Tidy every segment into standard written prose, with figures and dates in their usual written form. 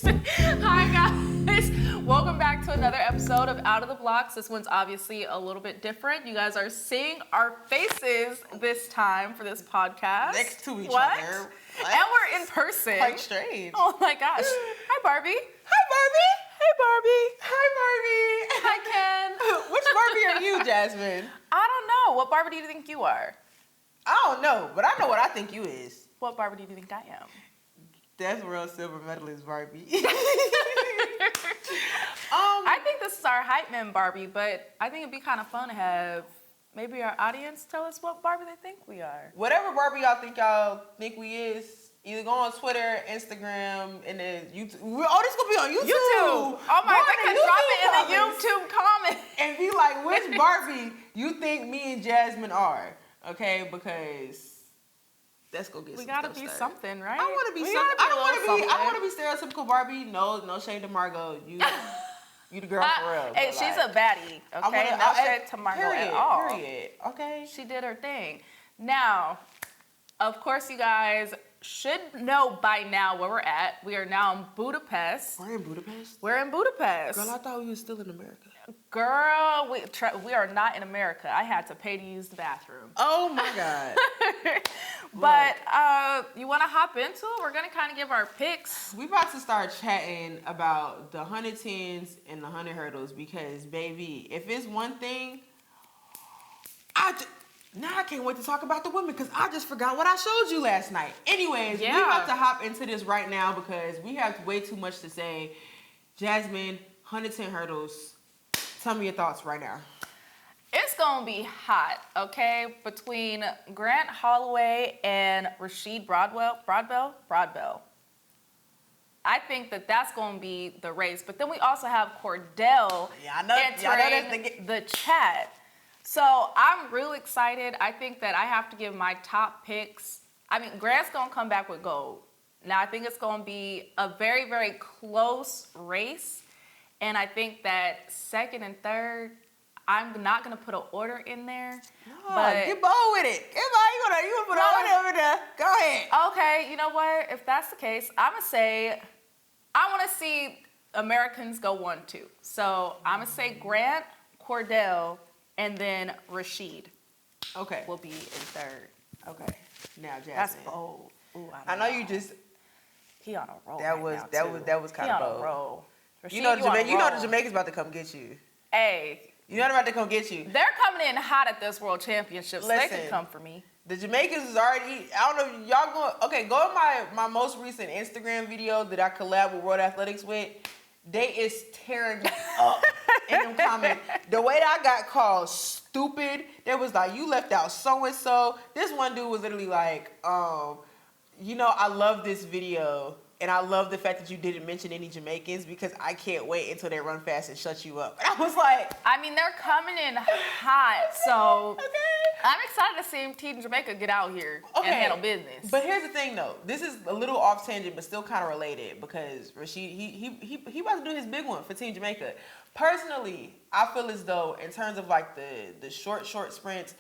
Hi guys, welcome back to another episode of Out of the Blocks. This one's obviously a little bit different. You guys are seeing our faces this time for this podcast. Next to each what? other. What? And we're in person. Quite strange. Oh my gosh. Hi Barbie. Hi Barbie. Hey Barbie. Hi Barbie. Hi Ken. Which Barbie are you, Jasmine? I don't know. What Barbie do you think you are? I don't know, but I know what I think you is. What Barbie do you think I am? That's world silver medalist Barbie. I think this is our hype man Barbie, but I think it'd be kind of fun to have maybe our audience tell us what Barbie they think we are. Whatever Barbie y'all think we is, either go on Twitter, Instagram, and then YouTube. Oh, this gonna be on YouTube. Oh my, they could drop it in the YouTube comment and be like, which Barbie you think me and Jasmine are? Okay, because let's go get we some gotta stuff be started. something, right? I want to be something. I don't want to be stereotypical Barbie. No shade to Margot. You the girl for real. Hey, she's a baddie. Okay, no shade to Margot at all. Period. Okay. She did her thing. Now, of course, you guys should know by now where we're at. We are now in Budapest. We're in Budapest. We're in Budapest. Girl, I thought we were still in America. Girl, we are not in America. I had to pay to use the bathroom. Oh my God. But you want to hop into it? We're gonna kind of give our picks. We about to start chatting about the 110s and the 100 hurdles because, baby, if it's one thing, now I can't wait to talk about the women because I just forgot what I showed you last night. Anyways, we about to hop into this right now because we have way too much to say. Jasmine, 110 hurdles. Tell me your thoughts right now. It's gonna be hot, okay? Between Grant Holloway and Rasheed Broadbell. I think that's gonna be the race. But then we also have Cordell entering the chat. So I'm really excited. I think that I have to give my top picks. I mean, Grant's gonna come back with gold. Now I think it's gonna be a very, very close race. And I think that second and third, I'm not gonna put an order in there. No, but get bold with it. You gonna put an order over there. Go ahead. Okay, you know what? If that's the case, I'm gonna say I wanna see Americans go 1-2. So I'm gonna say Grant, Cordell, and then Rasheed. Okay. Will be in third. Okay. Now, Jasmine. That's bold. Ooh, I know you just. He on a roll. That was kind of bold. He on a roll. Rasheed, you know the Jamaicans about to come get you. Hey. You know they're about to come get you. They're coming in hot at this World Championship, so they can come for me. The Jamaicans is already, I don't know, y'all going, okay, go to my most recent Instagram video that I collab with World Athletics with. They is tearing me up in them comments. The way that I got called stupid, they was like, you left out so-and-so. This one dude was literally like, I love this video. And I love the fact that you didn't mention any Jamaicans because I can't wait until they run fast and shut you up. And I was like... I mean, they're coming in hot, so... Okay. I'm excited to see Team Jamaica get out here and handle business. But here's the thing, though. This is a little off tangent, but still kind of related because Rasheed, he about to do his big one for Team Jamaica. Personally, I feel as though in terms of like the short sprints,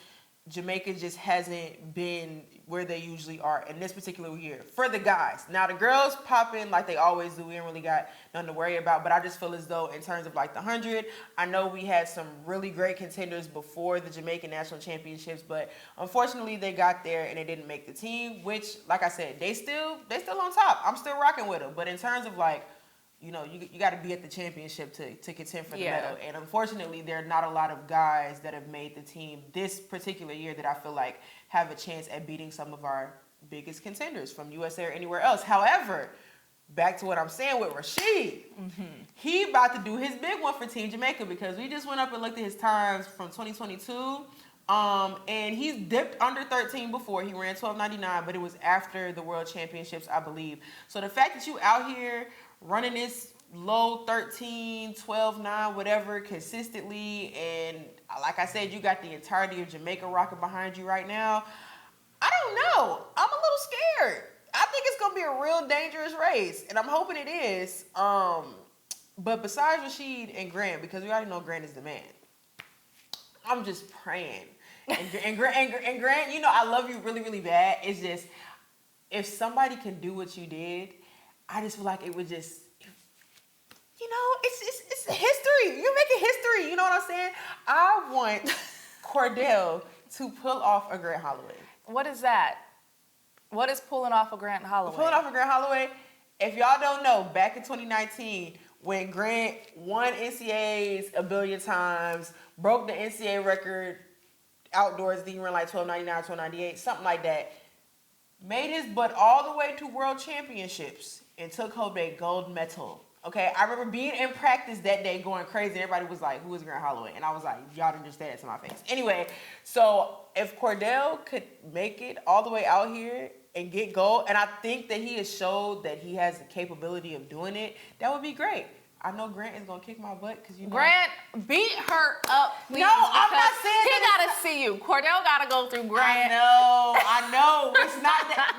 Jamaica just hasn't been where they usually are in this particular year for the guys. Now the girls pop in like they always do. We ain't really got nothing to worry about, but I just feel as though in terms of like the 100, I know we had some really great contenders before the Jamaican National Championships, but unfortunately they got there and they didn't make the team, which like I said, they still on top. I'm still rocking with them, but in terms of like, you got to be at the championship to contend for the medal. And unfortunately, there are not a lot of guys that have made the team this particular year that I feel like have a chance at beating some of our biggest contenders from USA or anywhere else. However, back to what I'm saying with Rasheed, he about to do his big one for Team Jamaica because we just went up and looked at his times from 2022. And he's dipped under 13 before. He ran 12:99, but it was after the World Championships, I believe. So the fact that you out here running this low 13, 12-9, whatever, consistently, and like I said, you got the entirety of Jamaica rocking behind you right now. I don't know. I'm a little scared. I think it's going to be a real dangerous race, and I'm hoping it is. But besides Rasheed and Grant, because we already know Grant is the man, I'm just praying. And Grant, you know, I love you really, really bad. It's just, if somebody can do what you did, I just feel like it would just, you know, it's history. You're making history. You know what I'm saying? I want Cordell to pull off a Grant Holloway. What is that? What is pulling off a Grant Holloway? Pulling off a Grant Holloway, if y'all don't know, back in 2019, when Grant won NCAAs a billion times, broke the NCAA record outdoors, I think he ran like 12.99, 12.98, something like that, made his butt all the way to world championships and took home a gold medal. Okay, I remember being in practice that day going crazy. Everybody was like, who is Grant Holloway? And I was like, y'all didn't just say that to my face. Anyway, so if Cordell could make it all the way out here and get gold, and I think that he has showed that he has the capability of doing it, that would be great. I know Grant is going to kick my butt because, you know. Grant, beat her up, please. No, I'm not saying he that. He got to see you. Cordell got to go through Grant. I know. It's not that.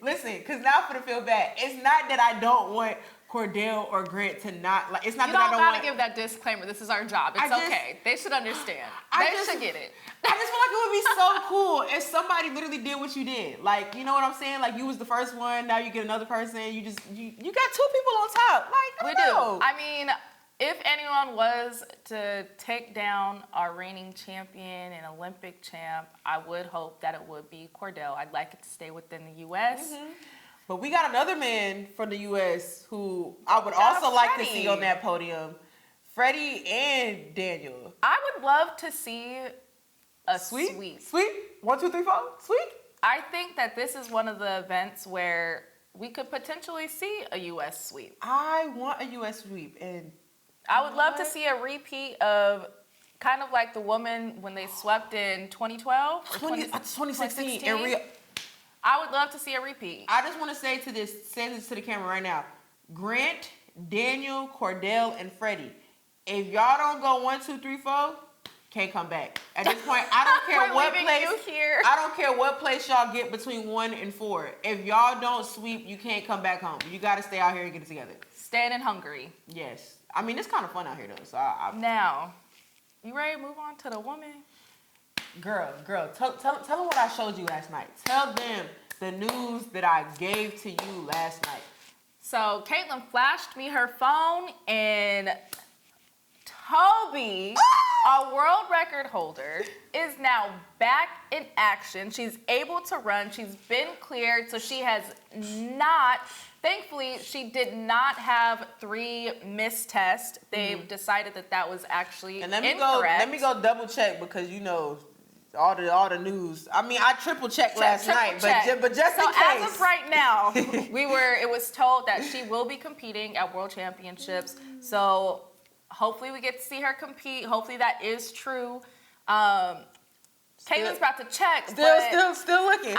Listen, because now I'm going to feel bad. It's not that I don't want Cordell or Grant to not, like, it's not that I don't want. You don't gotta give that disclaimer. This is our job. It's okay. They should understand. They should get it. I just feel like it would be so cool if somebody literally did what you did. Like, you know what I'm saying? Like, you was the first one, now you get another person. You got two people on top. Like, we do. I mean, if anyone was to take down our reigning champion and Olympic champ, I would hope that it would be Cordell. I'd like it to stay within the U.S. Mm-hmm. But we got another man from the U.S. who I would also like to see on that podium. Freddie and Daniel. I would love to see a sweep. Sweep? 1, 2, 3, 4. Sweep? I think that this is one of the events where we could potentially see a U.S. sweep. I want a U.S. sweep. And I would love to see a repeat of kind of like the woman when they swept in 2012 or 2016. In Rio. I would love to see a repeat. I just want to say this to the camera right now. Grant, Daniel, Cordell, and Freddie. If y'all don't go 1, 2, 3, 4, can't come back. At this point, I don't care what place. I don't care what place y'all get between 1 and 4. If y'all don't sweep, you can't come back home. You got to stay out here and get it together. Staying in Hungary. Yes. I mean, it's kind of fun out here though. So now, you ready to move on to the woman? Girl, tell them what I showed you last night. Tell them the news that I gave to you last night. So Katelyn flashed me her phone, and Tobi, a world record holder, is now back in action. She's able to run. She's been cleared, so she has not. Thankfully, she did not have 3 missed tests. They've decided that was actually incorrect. Let me go double check because you know. All the news. I mean, I triple checked last night, but just in case. So as of right now, it was told that she will be competing at World Championships. So hopefully we get to see her compete. Hopefully that is true. Katelyn's about to check. Still looking.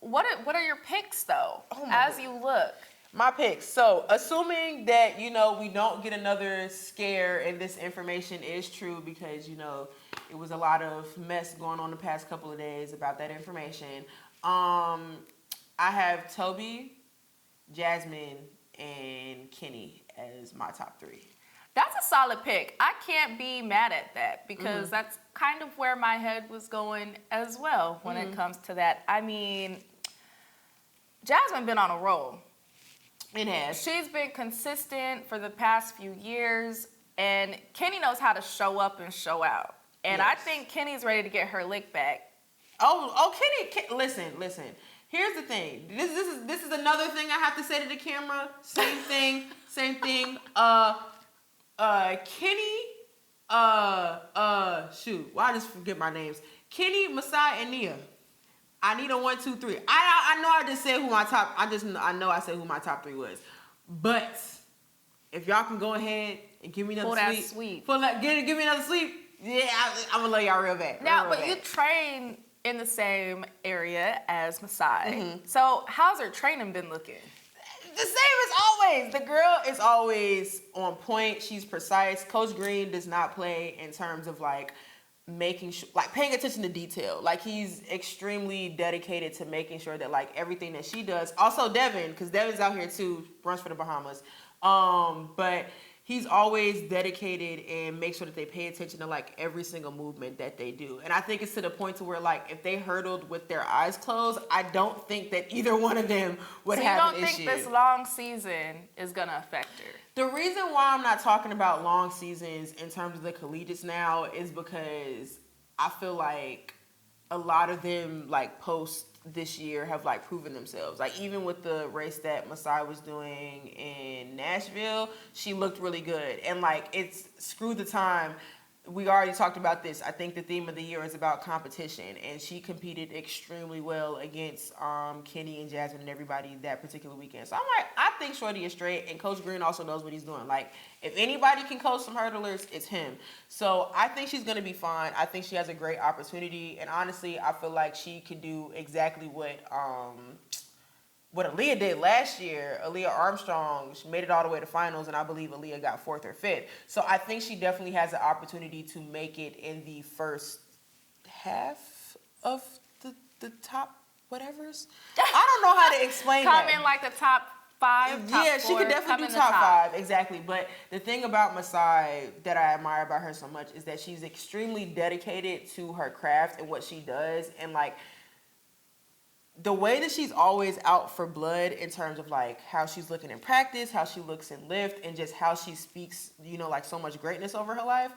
What are your picks though? As you look. My picks. So, assuming that, you know, we don't get another scare and this information is true because, you know, it was a lot of mess going on the past couple of days about that information. I have Tobi, Jasmine, and Kenny as my top 3. That's a solid pick. I can't be mad at that because that's kind of where my head was going as well when it comes to that. I mean, Jasmine been on a roll. It has. She's been consistent for the past few years, and Kenny knows how to show up and show out. And yes. I think Kenny's ready to get her lick back. Oh, Kenny, listen. Here's the thing. This is another thing I have to say to the camera. Same thing. Kenny, shoot, why I just forget my names? Kenny, Masai, and Nia. I need a 1, 2, 3. I know I just said who my top. I know I said who my top 3 was. But if y'all can go ahead and give me another sweep. Give me another sweep. Yeah, I'm gonna love y'all real bad. Now, but you train in the same area as Masai. So how's her training been looking? The same as always. The girl is always on point. She's precise. Coach Green does not play in terms of like making sure, like paying attention to detail. Like he's extremely dedicated to making sure that like everything that she does. Also Devin, because Devin's out here too, runs for the Bahamas. But he's always dedicated and make sure that they pay attention to like every single movement that they do. And I think it's to the point to where like if they hurdled with their eyes closed, I don't think that either one of them would have an issue. So you don't think this long season is gonna affect her? The reason why I'm not talking about long seasons in terms of the collegiates now is because I feel like a lot of them like post this year have like proven themselves. Like even with the race that Masai was doing in Nashville, she looked really good. And like it's screw the time. We already talked about this. I think the theme of the year is about competition, and she competed extremely well against Kenny and Jasmine and everybody that particular weekend. So I'm like, I think Shorty is straight, and Coach Green also knows what he's doing. Like, if anybody can coach some hurdlers, it's him. So I think she's gonna be fine. I think she has a great opportunity, and honestly, I feel like she could do exactly what Aaliyah did last year. Aaliyah Armstrong, she made it all the way to finals, and I believe Aaliyah got 4th or 5th. So I think she definitely has the opportunity to make it in the first half of the top whatevers. I don't know how to explain that. Come in like the top 5, top 4. She could definitely do top 5, exactly. But the thing about Masai that I admire about her so much is that she's extremely dedicated to her craft and what she does, and like the way that she's always out for blood in terms of like how she's looking in practice, how she looks in lift, and just how she speaks, you know, like so much greatness over her life.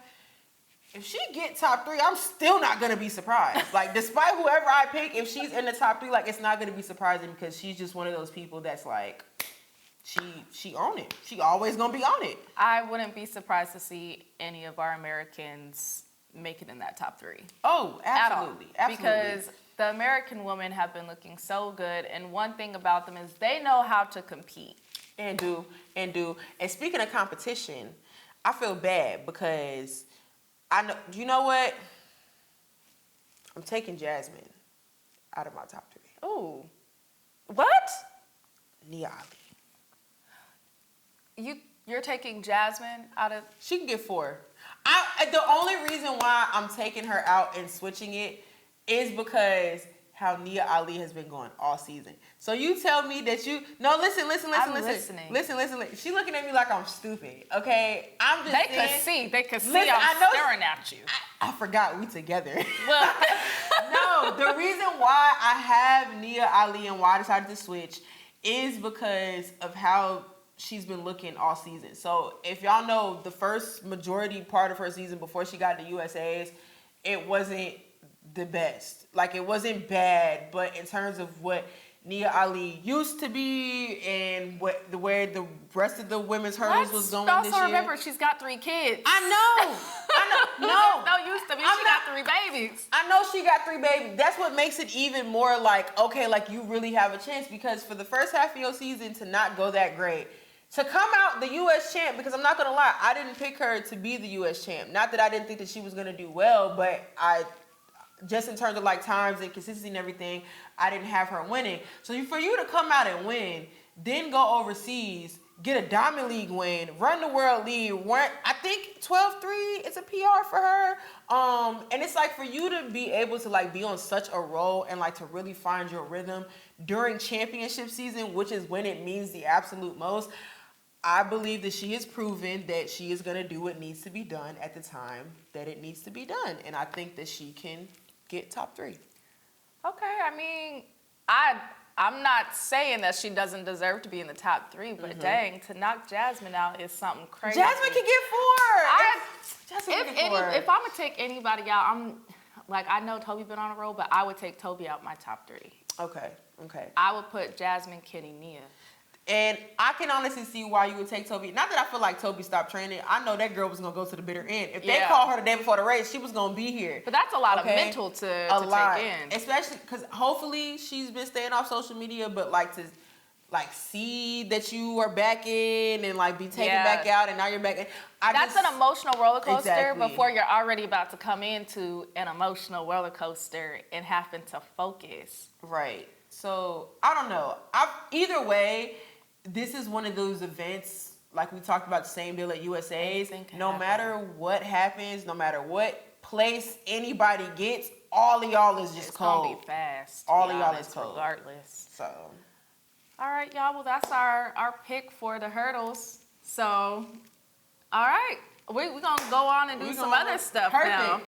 If she get top 3, I'm still not gonna be surprised. Like despite whoever I pick, if she's in the top 3, like it's not gonna be surprising because she's just one of those people that's like, she own it. She always gonna be on it. I wouldn't be surprised to see any of our Americans make it in that top 3. Oh, absolutely. Absolutely. Because the American women have been looking so good, and one thing about them is they know how to compete. And do. And speaking of competition, I feel bad because I know, you know what? I'm taking Jasmine out of my top 3. Ooh. What? Nia Ali. You're taking Jasmine out of... She can get 4. The only reason why I'm taking her out and switching it is because how Nia Ali has been going all season. So you tell me that you... No, listen. I'm listening. Listen. She looking at me like I'm stupid, okay? I'm just They could see I'm staring at you. I forgot we together. Well, no, the reason why I have Nia Ali and why I decided to switch is because of how she's been looking all season. So if y'all know, the first majority part of her season before she got the USAs, it wasn't the best. Like it wasn't bad, but in terms of what Nia Ali used to be and where the rest of the women's hurdles was going this year. Also remember, she's got 3 kids. I know. No used to be. She got 3 babies. I know she got 3 babies. That's what makes it even more like, okay, like you really have a chance, because for the first half of your season to not go that great, to come out the U.S. champ, because I'm not going to lie, I didn't pick her to be the U.S. champ. Not that I didn't think that she was going to do well, but just in terms of like times and consistency and everything, I didn't have her winning. So for you to come out and win, then go overseas, get a Diamond League win, run the World League, I think 12-3 is a PR for her. And it's like for you to be able to like be on such a roll and like to really find your rhythm during championship season, which is when it means the absolute most. I believe that she has proven that she is going to do what needs to be done at the time that it needs to be done. And I think that she can get top 3. Okay, I mean, I'm not saying that she doesn't deserve to be in the top 3, but dang, to knock Jasmine out is something crazy. Jasmine can get 4. If I'm gonna take anybody out, I know Tobi been on a roll, but I would take Tobi out my top 3. Okay. I would put Jasmine, Kenny, Nia. And I can honestly see why you would take Tobi. Not that I feel like Tobi stopped training. I know that girl was going to go to the bitter end. If they called her the day before the race, she was going to be here. But that's a lot of mental to take in. Especially because hopefully she's been staying off social media, but like to see that you are back in and like be taken back out and now you're back in. That's an emotional roller coaster Exactly. before you're already about to come into an emotional roller coaster and having to focus. Right. So I don't know. Either way, this is one of those events, like we talked about, the same deal at USA's. No matter what happens, no matter what place anybody gets, all of y'all is just cold. It's gonna be fast. All of y'all is cold. Regardless. So. All right, y'all. Well, that's our pick for the hurdles. So, All right. We're going to go on and do some other stuff now.